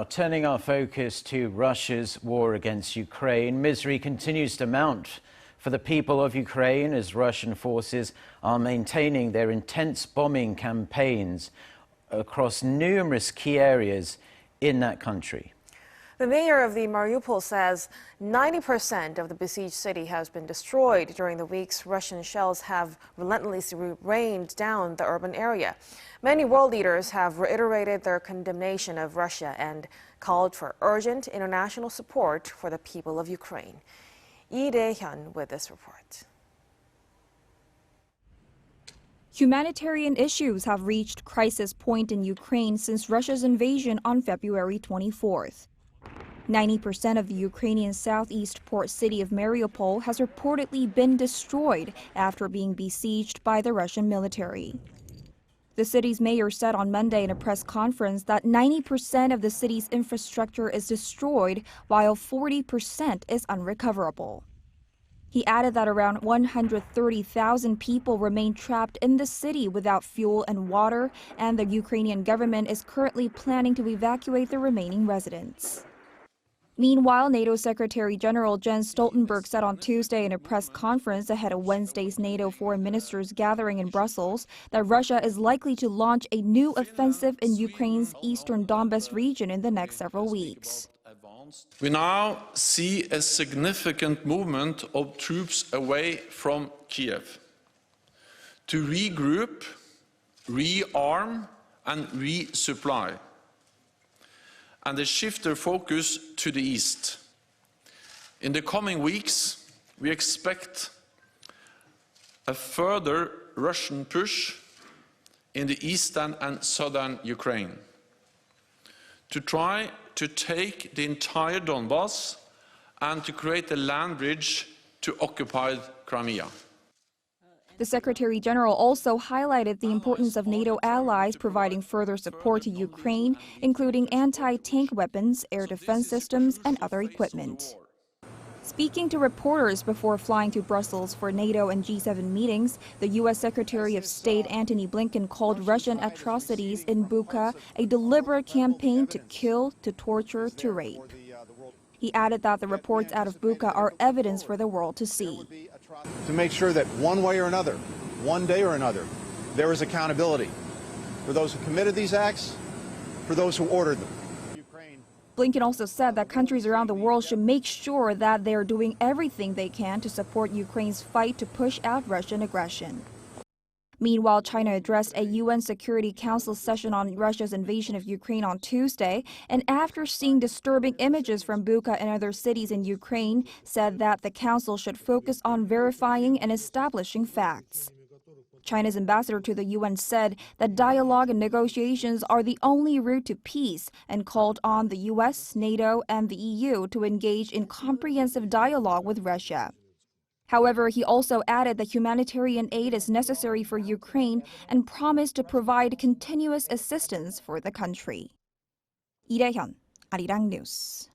Now, turning our focus to Russia's war against Ukraine, misery continues to mount for the people of Ukraine as Russian forces are maintaining their intense bombing campaigns across numerous key areas in that country. The mayor of the Mariupol says 90% of the besieged city has been destroyed during the weeks Russian shells have relentlessly rained down the urban area. Many world leaders have reiterated their condemnation of Russia and called for urgent international support for the people of Ukraine. Rae-hyun with this report. Humanitarian issues have reached crisis point in Ukraine since Russia's invasion on February 24th. 90% of the Ukrainian southeast port city of Mariupol has reportedly been destroyed after being besieged by the Russian military. The city's mayor said on Monday in a press conference that 90% of the city's infrastructure is destroyed, while 40% is unrecoverable. He added that around 130,000 people remain trapped in the city without fuel and water, and the Ukrainian government is currently planning to evacuate the remaining residents. Meanwhile, NATO Secretary General Jens Stoltenberg said on Tuesday in a press conference ahead of Wednesday's NATO foreign ministers gathering in Brussels that Russia is likely to launch a new offensive in Ukraine's eastern Donbas region in the next several weeks. We now see a significant movement of troops away from Kiev to regroup, rearm, and resupply, and they shift their focus to the east. In the coming weeks, we expect a further Russian push in the eastern and southern Ukraine to try to take the entire Donbas and to create a land bridge to occupied Crimea. The Secretary General also highlighted the importance of NATO allies providing further support to Ukraine, including anti-tank weapons, air defense systems, and other equipment. Speaking to reporters before flying to Brussels for NATO and G7 meetings, the U.S. Secretary of State Antony Blinken called Russian atrocities in Bucha a deliberate campaign to kill, to torture, to rape. He added that the reports out of Bucha are evidence for the world to see. To make sure that one way or another, one day or another, there is accountability for those who committed these acts, for those who ordered them. Blinken also said that countries around the world should make sure that they are doing everything they can to support Ukraine's fight to push out Russian aggression. Meanwhile, China addressed a UN Security Council session on Russia's invasion of Ukraine on Tuesday, and after seeing disturbing images from Bucha and other cities in Ukraine, said that the council should focus on verifying and establishing facts. China's ambassador to the UN said that dialogue and negotiations are the only route to peace and called on the US, NATO, and the EU to engage in comprehensive dialogue with Russia. However, he also added that humanitarian aid is necessary for Ukraine and promised to provide continuous assistance for the country. Rae-hyun, Arirang News.